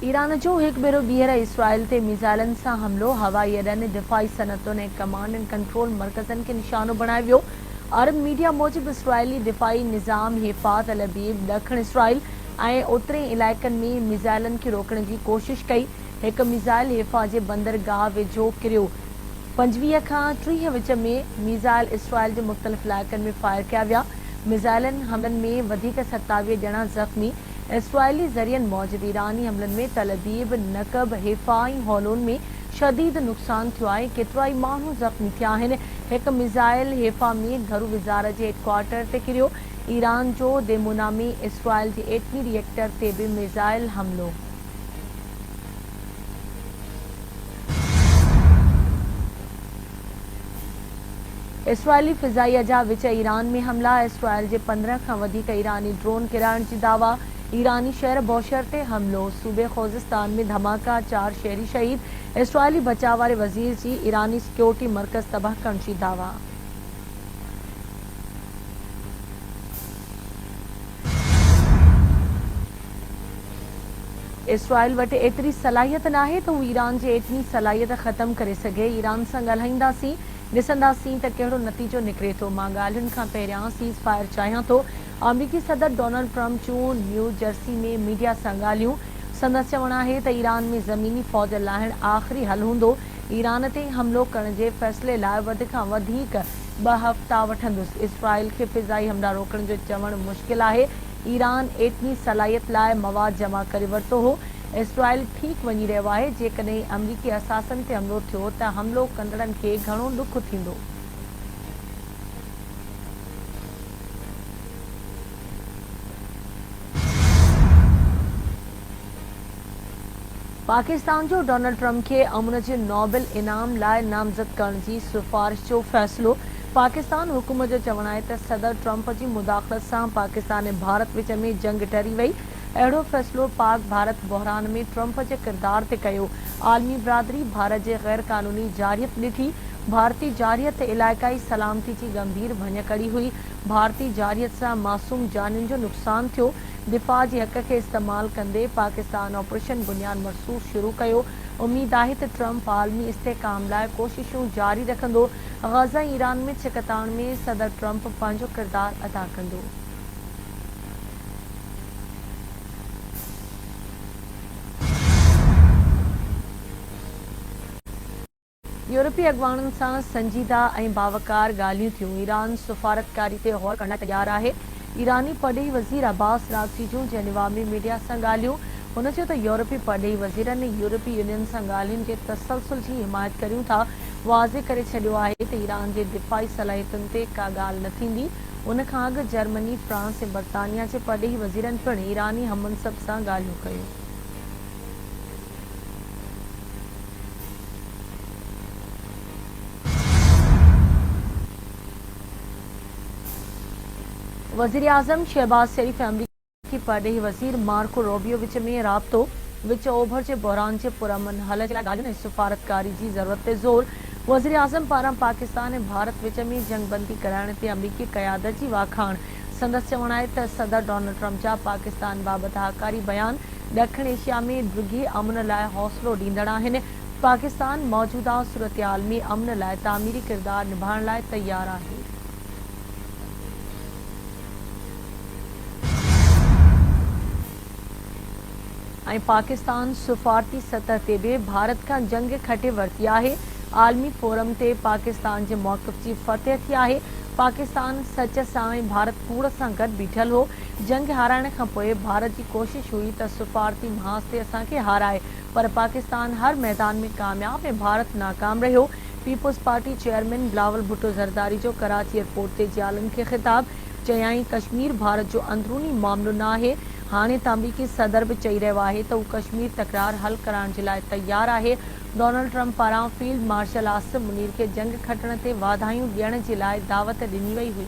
Iran जो एक भेरो ॿीहर इसराइल ते मिसाइलनि सां हमलो, हवाई अॾनि, दिफ़ाई सनतुनि ऐं कमांड एंड कंट्रोल मर्कज़नि खे निशानो बणाए वियो। अरब मीडिया मूजिबि इसराइली दिफ़ाई निज़ाम हेफ़ा तल अबीब, ॾखण इसराइल ऐं ओतिरे इलाइक़नि में मिसाइलनि खे रोकण जी कोशिश कई। हिकु मिसाइल हेफ़ा जे बंदरगाह वेझो किरियो। 25 खां 30 विच में मिसाइल इसराइल जे मुख़्तलिफ़ इलाइक़नि में फायर कया विया। मिसाइलनि हमलनि में वधीक 27 ॼणा ज़ख़्मी। इसराइली ज़रियनि मौजूदु ईरानी हमलनि में तल अबीब, नक़ब, हेफ़ा ऐं हौलोन में शदीद नुक़सान थियो आहे। केतिरा ई माण्हू ज़ख़्मी थिया आहिनि। हिकु मिसाइल हेफ़ा में घरू विज़ार जे हेडक्वार्टर ते किरियो। ईरान जो देमोना में इसराइल जे एटमी रिएक्टर ते बि मिसाइल हमलो। इसराइली फ़िज़ाई अजा विच ईरान में हमला। इसराइल जे 15 खां वधीक ईरानी ड्रोन किराइण जी दावा। ईरानी शहर बौशर ते हमलो। सूबे ख़ोज़िस्तान में धमाका, 4 शहरी शहीद। इसराइली बचाव वारे वज़ीर जी ईरानी सिक्योरिटी मर्कज़ तबाह करण जी दावा। इसराइल वटि एतिरी सलाहियत नाहे त हू ईरान जे एटमी सलाहियत ख़तमु करे सघे। ईरान सां ॻाल्हाईंदासीं, ॾिसंदासीं त कहिड़ो नतीजो निकिरे थो। मां ॻाल्हियुनि खां पहिरियां सीज़ फायर चाहियां थो। अमरीकी सदर डोनाल्ड ट्रम्प जूं न्यू जर्सी में मीडिया सां ॻाल्हियूं। संदसि चवणु आहे त ईरान में ज़मीनी फ़ौज लाहिणु आख़िरी हल हूंदो। ईरान ते हमलो करण जे फ़ैसिले लाइ वधि खां वधीक 2 हफ़्ता वठंदुसि। इसराइल खे फ़िज़ाई हमला रोकण जो चवणु मुश्किल आहे। ईरान एटमी सलाहियत लाइ मवाद जमा करे वरितो हो। इसराइल ठीक वञी रहियो आहे। जेकॾहिं अमरीकी असासनि ते हमलो थियो त हमलो कंदड़नि खे घणो ॾुख थींदो। पाकिस्तान जो डोनाल्ड ट्रम्प खे अमन जे नोबेल इनाम लाइ नामज़द करण जी सिफ़ारिश जो फ़ैसिलो। पाकिस्तान हुकूमत जो चवणु आहे त सदर ट्रम्प जी मुदाख़लत सां पाकिस्तान ऐं भारत विच में जंग टरी वई। अहिड़ो फ़ैसिलो पाक भारत बहिरान में ट्रम्प जे किरदार ते कयो। आलमी बिरादरी भारत जे ग़ैर क़ानूनी जारियत ॾिठी। भारतीय जारियत इलाइक़ाई सलामती जी गंभीर भञकड़ी हुई। भारतीय जारियत सां मासूम जानियुनि जो नुक़सान थियो। दिफ़ा जे हक़ खे इस्तेमालु कंदे पाकिस्तान ऑपरेशन बुनियाद मरसूख़ शुरू कयो। उमीद आहे त ट्रम्प आलमी इस्तेहकाम लाइ कोशिशूं जारी रखंदो। ग़ज़ा ऐं ईरान में छिकताण में सदर ट्रम्प पंहिंजो किरदार अदा कंदो। यूरोपीय अॻवाननि सां संजीदा ऐं बावकार ॻाल्हियूं थियूं। ईरान सफ़ारतकारी ते गौर करण तयारु आहे। ईरानी परॾेही वज़ीर अब्बास राग़ची जूं जेनेवा में मीडिया सां ॻाल्हियूं। हुन चयो त यूरोपी परॾेही वज़ीरनि यूरोपी यूनियन सां ॻाल्हियुनि जे तसलसल जी हिमायत करियूं था। वाज़े करे छॾियो आहे त ईरान जे दिफ़ाई सलाहियतुनि ते का ॻाल्हि न थींदी। उन खां अॻु जर्मनी, फ्रांस ऐं बर्तानिया जे परॾेही वज़ीरनि पिणु ईरानी हममनसब सां ॻाल्हियूं कयूं। वज़ीर आज़म शहबाज शरीफ़ ऐं अमरीकी परॾेही वज़ीर मार्को रूबियो विच में राब्तो। विच ओभर जे बहिरान जे पुरअमन हल जे लाइ ॻाल्हियुनि ऐं सफ़ारतकारी जी ज़रूरत ते ज़ोर। वज़ीर आज़म पारां पाकिस्तान ऐं भारत विच में जंगबंदी कराइण ते अमरीकी क़यादत जी वाखाण। संदसि चवणु आहे त सदर डोनाल्ड ट्रम्प जा पाकिस्तान बाबति हकारी बयान ॾखण एशिया में ढुॻे अमन लाइ हौसलो ॾींदड़ आहिनि। पाकिस्तान मौजूदा सूरतहाल में अमन लाइ तामीरी किरदारु निभाइण लाइ तयारु आहे। ऐं पाकिस्तान सफ़ारती सतह ते बि भारत खां जंग खटे वरिती आहे। आलमी फोरम ते पाकिस्तान जे मौक़िफ़ जी फ़तह थी आहे। पाकिस्तान सच सां ऐं भारत कूड़ सां गॾु बीठल हो। जंग हाराइण खां पोइ भारत जी कोशिश हुई त सफ़ारती महाज़ ते असांखे हाराए, पर पाकिस्तान हर मैदान में कामयाब ऐं भारत नाकाम रहियो। पीपुल्स पार्टी चेयरमैन बिलावल भुट्टो ज़रदारी जो कराची एयरपोर्ट ते जालनि खे ख़िताब। चयाईं कश्मीर भारत जो अंदरूनी मामिलो न आहे। हाणे त अमरीकी सदर बि चई रहियो आहे त हू कश्मीर तकरार हल करण जे लाइ तयारु आहे। डोनाल्ड ट्रम्प पारां फील्ड मार्शल आसिम मुनीर खे जंग खटण ते वाधायूं ॾियण जे लाइ दावत ॾिनी वई हुई।